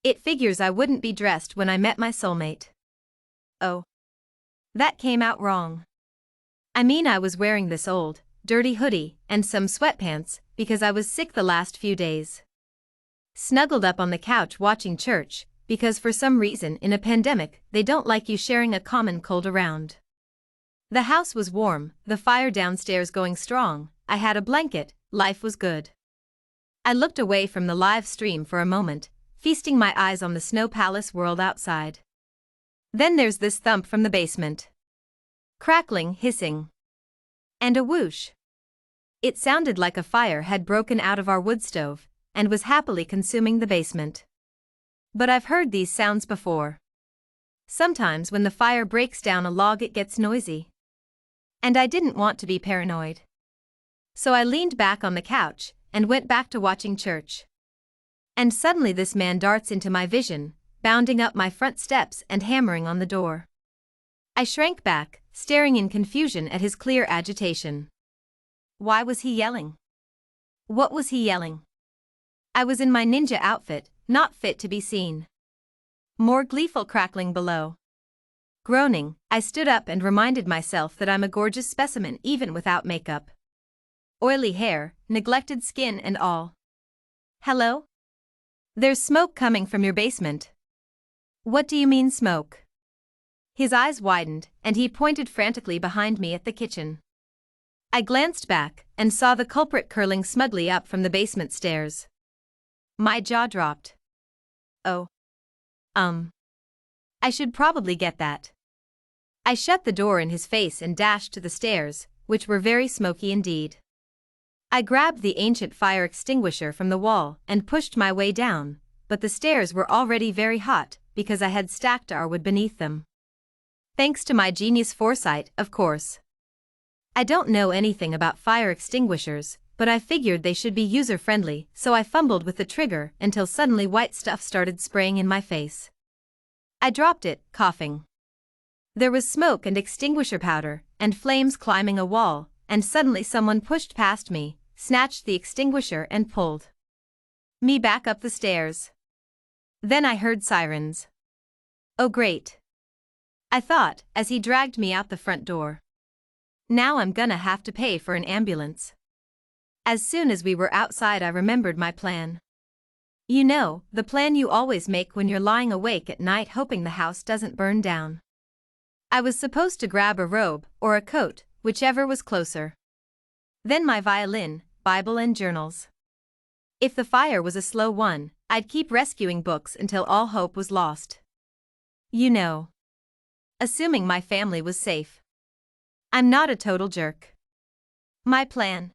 It figures I wouldn't be dressed when I met my soulmate. Oh. That came out wrong. I mean, I was wearing this old, dirty hoodie and some sweatpants because I was sick the last few days. Snuggled up on the couch watching church, because for some reason in a pandemic they don't like you sharing a common cold around. The house was warm, the fire downstairs going strong, I had a blanket, life was good. I looked away from the live stream for a moment, feasting my eyes on the snow palace world outside. Then there's this thump from the basement. Crackling, hissing. And a whoosh. It sounded like a fire had broken out of our wood stove, and was happily consuming the basement. But I've heard these sounds before. Sometimes when the fire breaks down a log it gets noisy. And I didn't want to be paranoid. So I leaned back on the couch, and went back to watching church. And suddenly this man darts into my vision, bounding up my front steps and hammering on the door. I shrank back, staring in confusion at his clear agitation. Why was he yelling? What was he yelling? I was in my ninja outfit, not fit to be seen. More gleeful crackling below. Groaning, I stood up and reminded myself that I'm a gorgeous specimen even without makeup. Oily hair, neglected skin and all. Hello? There's smoke coming from your basement. What do you mean smoke? His eyes widened, and he pointed frantically behind me at the kitchen. I glanced back, and saw the culprit curling smugly up from the basement stairs. My jaw dropped. Oh. I should probably get that. I shut the door in his face and dashed to the stairs, which were very smoky indeed. I grabbed the ancient fire extinguisher from the wall and pushed my way down, but the stairs were already very hot because I had stacked our wood beneath them. Thanks to my genius foresight, of course. I don't know anything about fire extinguishers, but I figured they should be user-friendly, so I fumbled with the trigger until suddenly white stuff started spraying in my face. I dropped it, coughing. There was smoke and extinguisher powder, and flames climbing a wall, and suddenly someone pushed past me, snatched the extinguisher and pulled me back up the stairs. Then I heard sirens. Oh great. I thought, as he dragged me out the front door. Now I'm gonna have to pay for an ambulance. As soon as we were outside I remembered my plan. You know, the plan you always make when you're lying awake at night hoping the house doesn't burn down. I was supposed to grab a robe, or a coat, whichever was closer. Then my violin, Bible and journals. If the fire was a slow one, I'd keep rescuing books until all hope was lost. You know. Assuming my family was safe. I'm not a total jerk. My plan.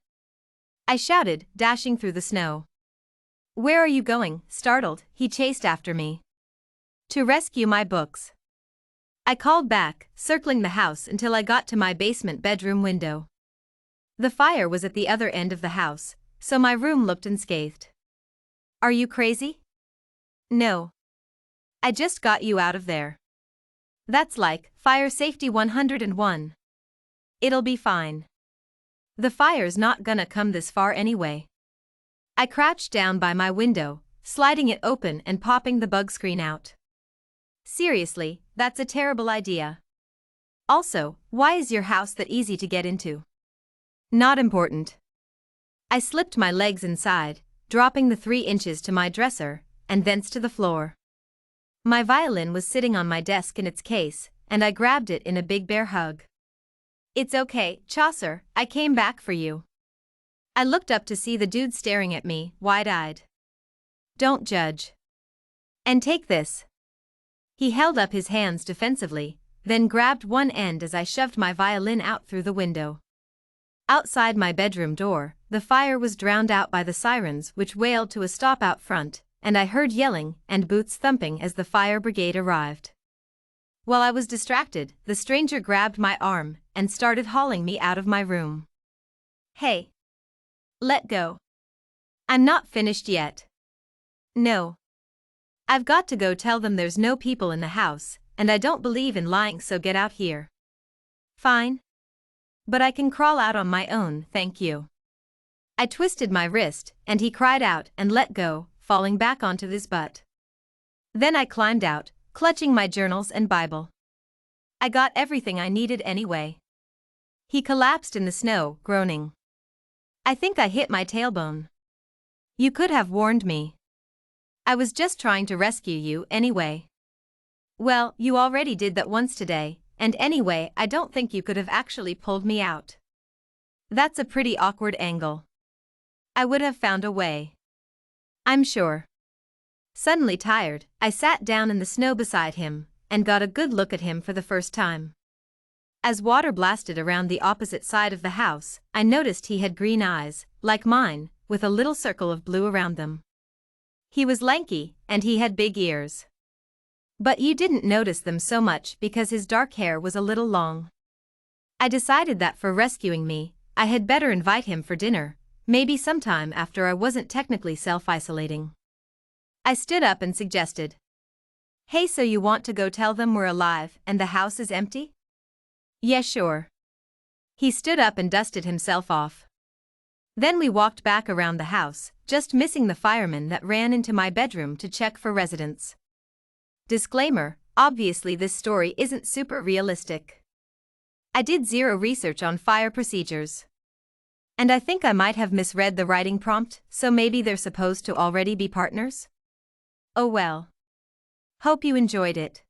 I shouted, dashing through the snow. Where are you going? Startled, he chased after me. To rescue my books. I called back, circling the house until I got to my basement bedroom window. The fire was at the other end of the house, so my room looked unscathed. Are you crazy? No. I just got you out of there. That's like fire safety 101. It'll be fine. The fire's not gonna come this far anyway. I crouched down by my window, sliding it open and popping the bug screen out. Seriously, that's a terrible idea. Also, why is your house that easy to get into? Not important. I slipped my legs inside, dropping the 3 inches to my dresser, and thence to the floor. My violin was sitting on my desk in its case, and I grabbed it in a big bear hug. It's okay, Chaucer, I came back for you. I looked up to see the dude staring at me, wide-eyed. Don't judge. And take this. He held up his hands defensively, then grabbed one end as I shoved my violin out through the window. Outside my bedroom door, the fire was drowned out by the sirens which wailed to a stop out front, and I heard yelling and boots thumping as the fire brigade arrived. While I was distracted, the stranger grabbed my arm and started hauling me out of my room. Hey. Let go. I'm not finished yet. No. I've got to go tell them there's no people in the house, and I don't believe in lying, so get out here. Fine. But I can crawl out on my own, thank you. I twisted my wrist, and he cried out and let go, falling back onto his butt. Then I climbed out, clutching my journals and Bible. I got everything I needed anyway. He collapsed in the snow, groaning. I think I hit my tailbone. You could have warned me. I was just trying to rescue you anyway. Well, you already did that once today, and anyway, I don't think you could have actually pulled me out. That's a pretty awkward angle. I would have found a way. I'm sure. Suddenly tired, I sat down in the snow beside him, and got a good look at him for the first time. As water blasted around the opposite side of the house, I noticed he had green eyes, like mine, with a little circle of blue around them. He was lanky, and he had big ears. But you didn't notice them so much because his dark hair was a little long. I decided that for rescuing me, I had better invite him for dinner, maybe sometime after I wasn't technically self-isolating. I stood up and suggested. Hey, so you want to go tell them we're alive and the house is empty? Yeah, sure. He stood up and dusted himself off. Then we walked back around the house, just missing the fireman that ran into my bedroom to check for residents. Disclaimer, obviously this story isn't super realistic. I did zero research on fire procedures. And I think I might have misread the writing prompt, so maybe they're supposed to already be partners? Oh well. Hope you enjoyed it.